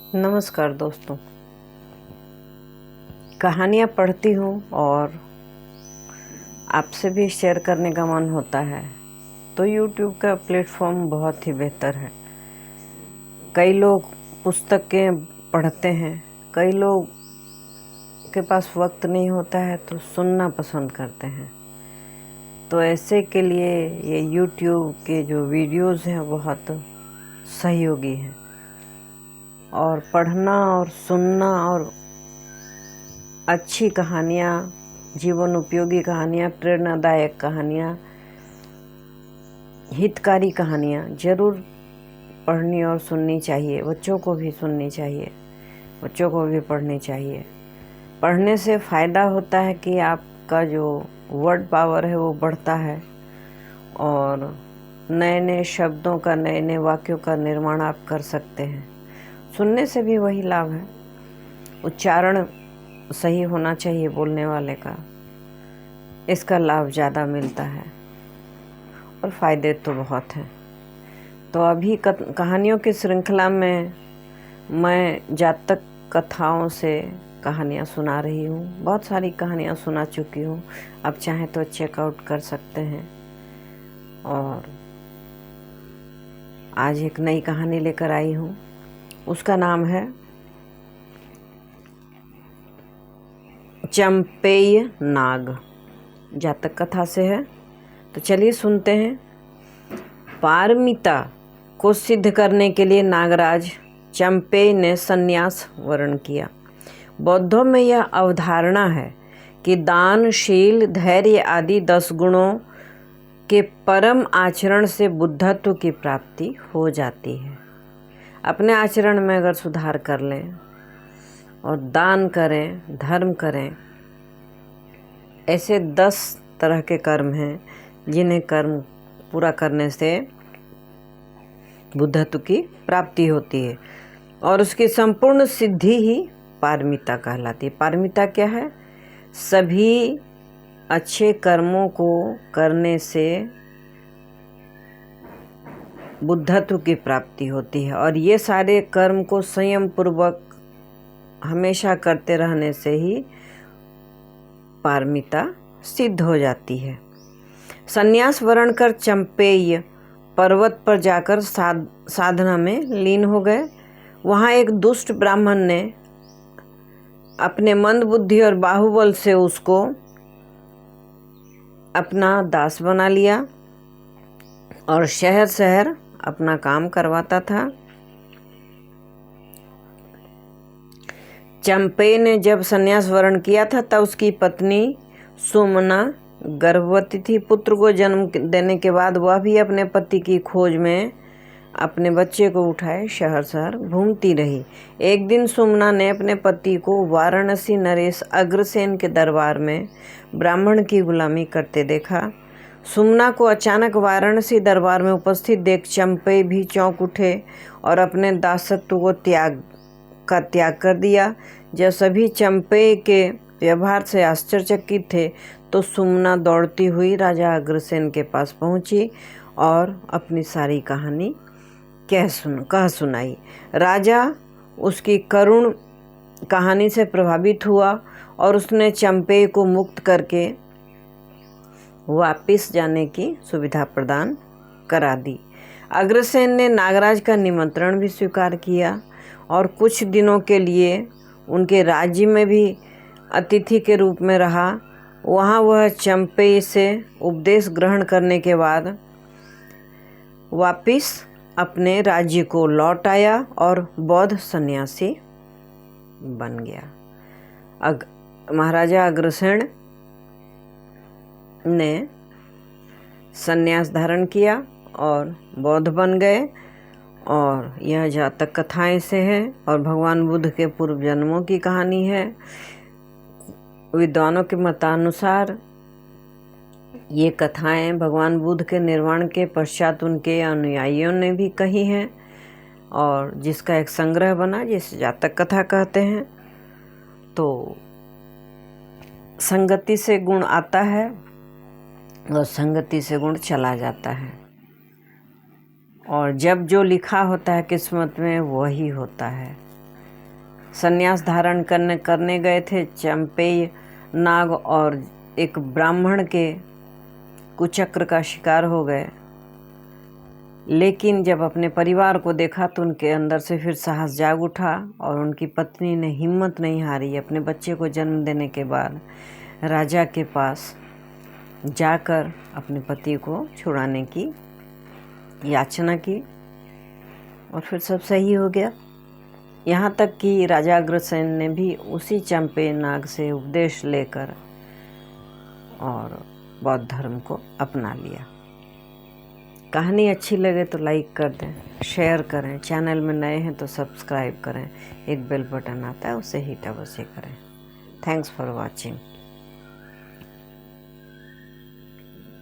नमस्कार दोस्तों। कहानियाँ पढ़ती हूँ और आपसे भी शेयर करने का मन होता है तो YouTube का प्लेटफॉर्म बहुत ही बेहतर है। कई लोग पुस्तकें पढ़ते हैं, कई लोग के पास वक्त नहीं होता है तो सुनना पसंद करते हैं। तो ऐसे के लिए ये YouTube के जो वीडियोस हैं बहुत सहयोगी हैं। और पढ़ना और सुनना और अच्छी कहानियाँ, जीवन उपयोगी कहानियाँ, प्रेरणादायक कहानियाँ, हितकारी कहानियाँ ज़रूर पढ़नी और सुननी चाहिए। बच्चों को भी सुननी चाहिए, बच्चों को भी पढ़नी चाहिए। पढ़ने से फ़ायदा होता है कि आपका जो वर्ड पावर है वो बढ़ता है और नए नए शब्दों का, नए नए वाक्यों का निर्माण आप कर सकते हैं। सुनने से भी वही लाभ है, उच्चारण सही होना चाहिए बोलने वाले का, इसका लाभ ज़्यादा मिलता है और फ़ायदे तो बहुत हैं। तो अभी कहानियों की श्रृंखला में मैं जातक कथाओं से कहानियाँ सुना रही हूँ। बहुत सारी कहानियाँ सुना चुकी हूँ, आप चाहें तो चेकआउट कर सकते हैं। और आज एक नई कहानी लेकर आई हूँ, उसका नाम है चंपेय नाग। जातक कथा से है, तो चलिए सुनते हैं। पारमिता को सिद्ध करने के लिए नागराज चंपेय ने संन्यास वर्ण किया। बौद्धों में यह अवधारणा है कि दान, शील, धैर्य आदि 10 गुणों के परम आचरण से बुद्धत्व की प्राप्ति हो जाती है। अपने आचरण में अगर सुधार कर लें और दान करें, धर्म करें, ऐसे 10 तरह के कर्म हैं जिन्हें कर्म पूरा करने से बुद्धत्व की प्राप्ति होती है और उसकी संपूर्ण सिद्धि ही पारमिता कहलाती है। पारमिता क्या है? सभी अच्छे कर्मों को करने से बुद्धत्व की प्राप्ति होती है और ये सारे कर्म को संयम पूर्वक हमेशा करते रहने से ही पारमिता सिद्ध हो जाती है। संन्यास वर्ण कर चंपेय पर्वत पर जाकर साधना में लीन हो गए। वहाँ एक दुष्ट ब्राह्मण ने अपने मंद बुद्धि और बाहुबल से उसको अपना दास बना लिया और शहर शहर अपना काम करवाता था। चंपेय ने जब संन्यास वर्ण किया था तब उसकी पत्नी सुमना गर्भवती थी। पुत्र को जन्म देने के बाद वह भी अपने पति की खोज में अपने बच्चे को उठाए शहर शहर घूमती रही। एक दिन सुमना ने अपने पति को वाराणसी नरेश अग्रसेन के दरबार में ब्राह्मण की गुलामी करते देखा। सुमना को अचानक वाराणसी दरबार में उपस्थित देख चंपेय भी चौंक उठे और अपने दासत्व को त्याग कर दिया। जब सभी चंपेय के व्यवहार से आश्चर्यचकित थे तो सुमना दौड़ती हुई राजा अग्रसेन के पास पहुंची और अपनी सारी कहानी कह सुनाई। राजा उसकी करुण कहानी से प्रभावित हुआ और उसने चंपेय को मुक्त करके वापिस जाने की सुविधा प्रदान करा दी। अग्रसेन ने नागराज का निमंत्रण भी स्वीकार किया और कुछ दिनों के लिए उनके राज्य में भी अतिथि के रूप में रहा। वहाँ वह चंपेय से उपदेश ग्रहण करने के बाद वापिस अपने राज्य को लौट आया और बौद्ध सन्यासी बन गया। महाराजा अग्रसेन ने सन्यास धारण किया और बौद्ध बन गए। और यह जातक कथाएं से है और भगवान बुद्ध के पूर्व जन्मों की कहानी है। विद्वानों के मतानुसार ये कथाएं भगवान बुद्ध के निर्वाण के पश्चात उनके अनुयायियों ने भी कही हैं और जिसका एक संग्रह बना जिसे जातक कथा कहते हैं। तो संगति से गुण आता है और संगति से गुण चला जाता है और जब जो लिखा होता है किस्मत में वही होता है। संन्यास धारण करने गए थे चंपेय नाग और एक ब्राह्मण के कुचक्र का शिकार हो गए। लेकिन जब अपने परिवार को देखा तो उनके अंदर से फिर साहस जाग उठा और उनकी पत्नी ने हिम्मत नहीं हारी। अपने बच्चे को जन्म देने के बाद राजा के पास जाकर अपने पति को छुड़ाने की याचना की और फिर सब सही हो गया। यहाँ तक कि राजा अग्रसेन ने भी उसी चंपे नाग से उपदेश लेकर और बौद्ध धर्म को अपना लिया। कहानी अच्छी लगे तो लाइक कर दें, शेयर करें, चैनल में नए हैं तो सब्सक्राइब करें, एक बेल बटन आता है उसे हिट अवश्य करें। Thanks for watching.